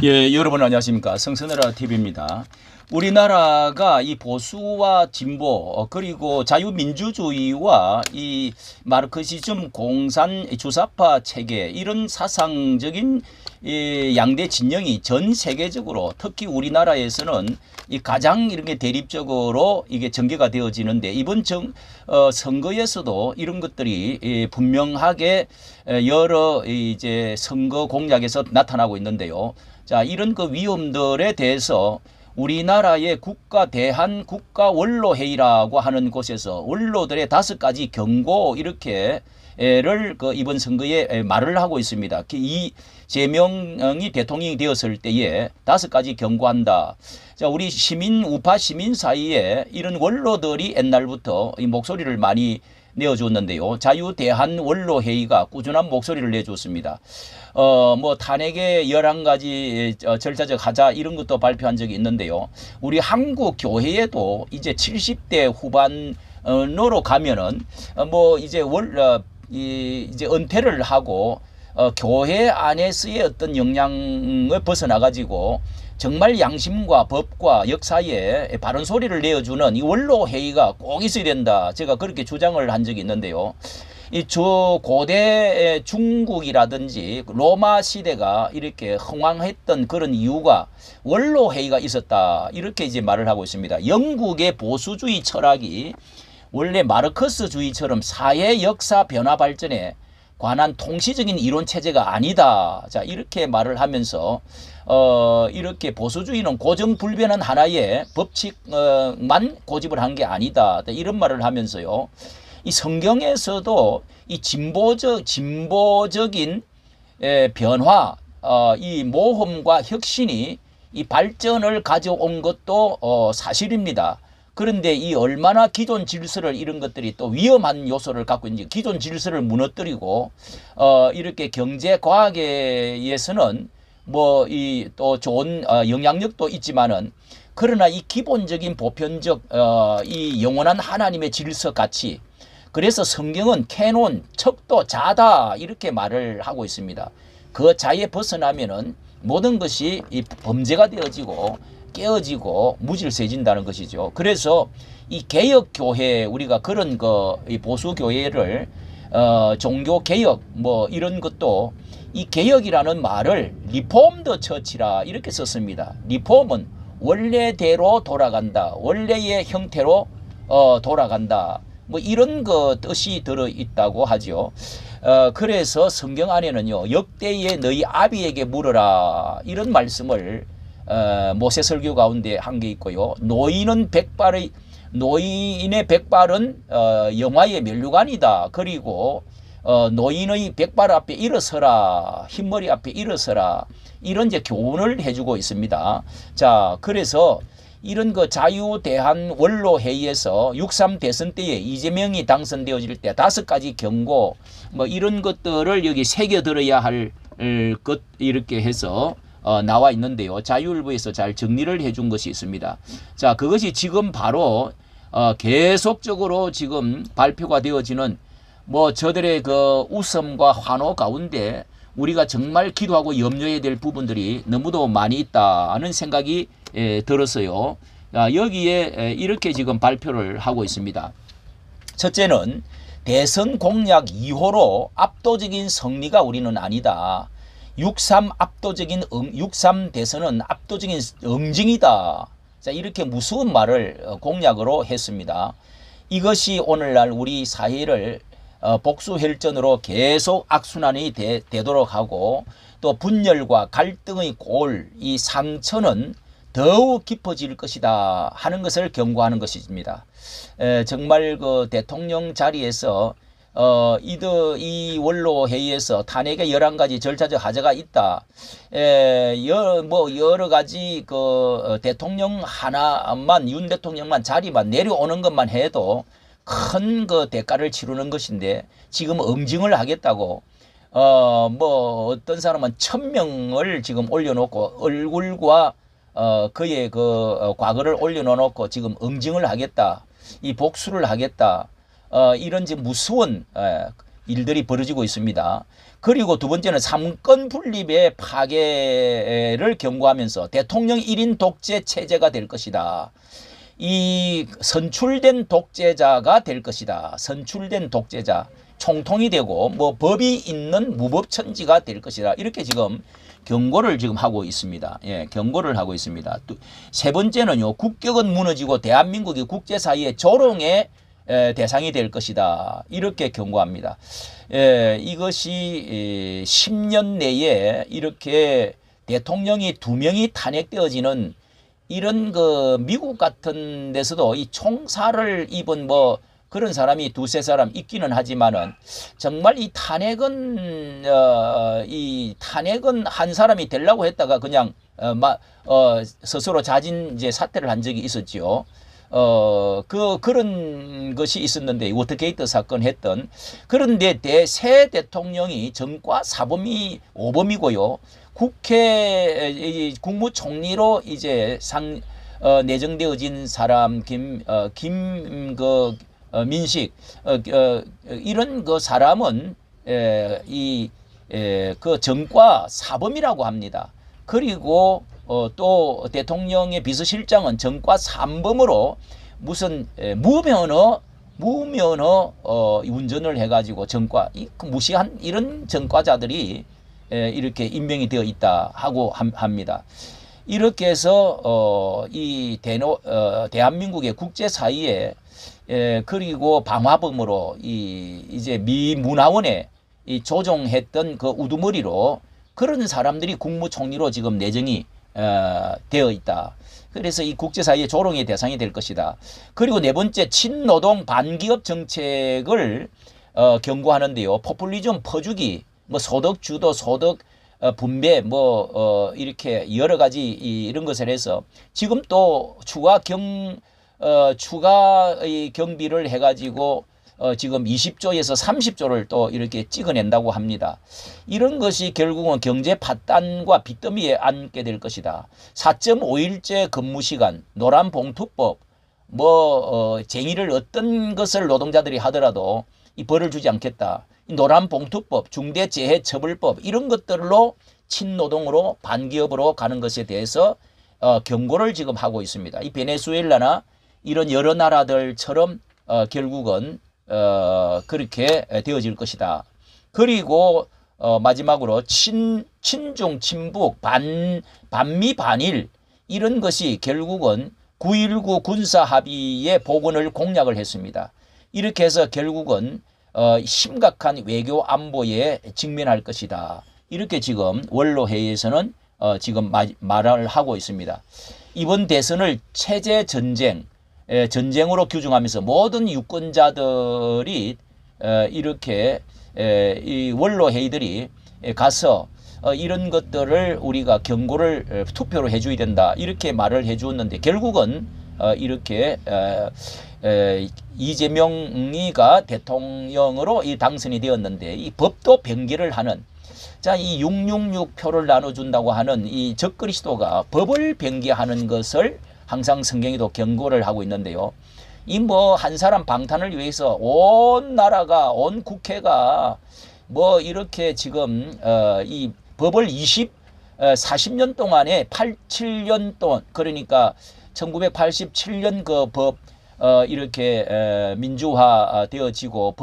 예, 여러분 안녕하십니까. 성선회라 TV입니다. 우리나라가 이 보수와 진보 그리고 자유민주주의와 이 마르크시즘 공산 주사파 체계 이런 사상적인 이 양대 진영이 전 세계적으로 특히 우리나라에서는 이 가장 이렇게 대립적으로 이게 전개가 되어지는데 이번 선거에서도 이런 것들이 분명하게 여러 이제 선거 공약에서 나타나고 있는데요. 자, 이런 그 위험들에 대해서 우리나라의 대한국가원로회의라고 하는 곳에서 원로들의 5가지 경고 이렇게를 그 이번 선거에 말을 하고 있습니다. 이 제명이 대통령이 되었을 때에 5가지 경고한다. 자, 우리 우파 시민 사이에 이런 원로들이 옛날부터 이 목소리를 많이 내어줬는데요. 자유대한원로회의가 꾸준한 목소리를 내줬습니다. 뭐 탄핵의 11가지 절차적 하자 이런 것도 발표한 적이 있는데요. 우리 한국 교회에도 이제 70대 후반으로 가면은 뭐 이제 이제 은퇴를 하고 교회 안에서의 어떤 영향을 벗어나 가지고 정말 양심과 법과 역사에 바른 소리를 내어주는 이 원로회의가 꼭 있어야 된다. 제가 그렇게 주장을 한 적이 있는데요. 이 고대 중국이라든지 로마 시대가 이렇게 흥왕했던 그런 이유가 원로회의가 있었다. 이렇게 이제 말을 하고 있습니다. 영국의 보수주의 철학이 원래 마르크스주의처럼 사회 역사 변화 발전에 관한 통시적인 이론 체제가 아니다. 자, 이렇게 말을 하면서 이렇게 보수주의는 고정불변한 하나의 법칙만 고집을 한 게 아니다. 이런 말을 하면서요. 이 성경에서도 이 진보적인 변화, 이 모험과 혁신이 이 발전을 가져온 것도 사실입니다. 그런데 이 얼마나 기존 질서를 이런 것들이 또 위험한 요소를 갖고 있는지 기존 질서를 무너뜨리고 이렇게 경제 과학에서는 뭐 이 또 좋은 영향력도 있지만은 그러나 이 기본적인 보편적 이 영원한 하나님의 질서 가치, 그래서 성경은 캐논 척도 자다 이렇게 말을 하고 있습니다. 그 자에 벗어나면은 모든 것이 이 범죄가 되어지고 깨어지고 무질서해진다는 것이죠. 그래서 이 개혁교회, 우리가 그런 이 보수교회를 종교 개혁 뭐 이런 것도 이 개혁이라는 말을 리폼 더 처치라 이렇게 썼습니다. 리폼은 원래대로 돌아간다. 원래의 형태로 돌아간다. 뭐 이런 거 뜻이 들어 있다고 하죠. 그래서 성경 안에는요, 역대의 너희 아비에게 물어라 이런 말씀을 모세 설교 가운데 한 게 있고요. 노인의 백발은 영화의 면류관이다. 그리고 노인의 백발 앞에 일어서라, 흰머리 앞에 일어서라, 이런 이제 교훈을 해주고 있습니다. 자, 그래서 이런 그 자유대한원로회의에서 6.3 대선 때에 이재명이 당선되어질 때 5가지 경고 뭐 이런 것들을 여기 새겨들어야 할 것 이렇게 해서 나와 있는데요. 자유일보에서 잘 정리를 해준 것이 있습니다. 자, 그것이 지금 바로 계속적으로 지금 발표가 되어지는 뭐 저들의 그 웃음과 환호 가운데 우리가 정말 기도하고 염려해야 될 부분들이 너무도 많이 있다는 생각이 들었어요. 여기에 이렇게 지금 발표를 하고 있습니다. 첫째는 대선 공약 2호로 압도적인 승리가 우리는 아니다. 6.3 대선은 압도적인 응징이다. 자, 이렇게 무서운 말을 공약으로 했습니다. 이것이 오늘날 우리 사회를 복수혈전으로 계속 악순환이 되도록 하고 또 분열과 갈등의 이 상처는 더욱 깊어질 것이다 하는 것을 경고하는 것입니다. 정말 그 대통령 자리에서 이 원로회의에서 탄핵의 11가지 절차적 하자가 있다. 여러 가지 그 대통령 하나만, 윤 대통령만 자리만 내려오는 것만 해도 큰 그 대가를 치르는 것인데 지금 응징을 하겠다고 뭐 어떤 사람은 1000명을 지금 올려놓고 얼굴과 그의 그 과거를 올려놓고 지금 응징을 하겠다. 이 복수를 하겠다. 이런 무서운 일들이 벌어지고 있습니다. 그리고 두 번째는 삼권 분립의 파괴를 경고하면서 대통령 1인 독재 체제가 될 것이다. 이 선출된 독재자가 될 것이다. 선출된 독재자, 총통이 되고 뭐 법이 있는 무법천지가 될 것이다. 이렇게 지금 경고를 지금 하고 있습니다. 예, 경고를 하고 있습니다. 세 번째는요, 국격은 무너지고 대한민국이 국제사회의 조롱의 대상이 될 것이다. 이렇게 경고합니다. 이것이 10년 내에 이렇게 대통령이 2명이 탄핵되어지는 이런 그 미국 같은 데서도 이 총살을 입은 뭐 그런 사람이 두세 사람 있기는 하지만은 정말 이 탄핵은 한 사람이 되려고 했다가 그냥 스스로 자진 이제 사퇴를 한 적이 있었지요. 그런 것이 있었는데, 워터게이트 사건 했던. 그런데 새 대통령이 전과 사범이 오범이고요. 국무총리로 이제 내정되어진 사람, 민식, 이런 그 사람은, 그 전과 사범이라고 합니다. 그리고 또 대통령의 비서실장은 전과 3범으로 무슨 무면허 운전을 해가지고 전과 무시한 이런 전과자들이 이렇게 임명이 되어 있다 하고 합니다. 이렇게 해서 이 대한민국의 국제사회에 그리고 방화범으로 이제 미 문화원에 조종했던 그 우두머리로 그런 사람들이 국무총리로 지금 내정이 되어 있다. 그래서 이 국제사회의 조롱의 대상이 될 것이다. 그리고 네 번째, 친노동 반기업 정책을 경고하는데요. 포퓰리즘 퍼주기, 뭐 소득 주도, 소득 분배, 이렇게 여러 가지 이런 것을 해서 지금 또 추가 경비를 해가지고 지금 20조에서 30조를 또 이렇게 찍어낸다고 합니다. 이런 것이 결국은 경제 파탄과 빚더미에 앉게 될 것이다. 4.5일제 근무시간, 노란봉투법, 쟁의를 어떤 것을 노동자들이 하더라도 이 벌을 주지 않겠다. 이 노란봉투법, 중대재해처벌법, 이런 것들로 친노동으로 반기업으로 가는 것에 대해서 경고를 지금 하고 있습니다. 이 베네수엘라나 이런 여러 나라들처럼 결국은 그렇게 되어질 것이다. 그리고 마지막으로 친중, 친북, 반미, 반일, 이런 것이 결국은 9.19 군사합의의 복원을 공약을 했습니다. 이렇게 해서 결국은 심각한 외교 안보에 직면할 것이다. 이렇게 지금 원로회의에서는 지금 말을 하고 있습니다. 이번 대선을 체제 전쟁으로 규정하면서 모든 유권자들이 이렇게 이 원로회의들이 가서 이런 것들을 우리가 경고를 투표로 해줘야 된다, 이렇게 말을 해주었는데, 결국은 이렇게 이재명이가 대통령으로 당선이 되었는데, 이 법도 변개를 하는, 이 666표를 나눠준다고 하는 이 적그리스도가 법을 변개하는 것을 항상 성경에도 경고를 하고 있는데요. 한 사람 방탄을 위해서 온 나라가, 온 국회가 이렇게 지금 이 법을 40년 동안에 87년 동안, 그러니까 1987년 그 법 이렇게 민주화 되어지고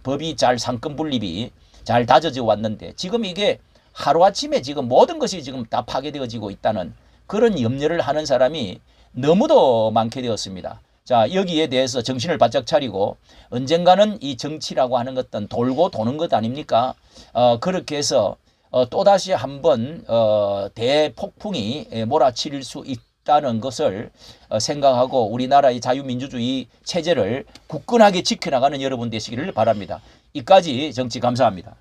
법이 잘 상권 분립이 잘 다져져 왔는데, 지금 이게 하루아침에 지금 모든 것이 지금 다 파괴되어지고 있다는 그런 염려를 하는 사람이 너무도 많게 되었습니다. 여기에 대해서 정신을 바짝 차리고, 언젠가는 이 정치라고 하는 것은 돌고 도는 것 아닙니까? 그렇게 해서 또다시 한번 대폭풍이 몰아칠 수 있다는 것을 생각하고 우리나라의 자유민주주의 체제를 굳건하게 지켜나가는 여러분 되시기를 바랍니다. 이까지 정치 감사합니다.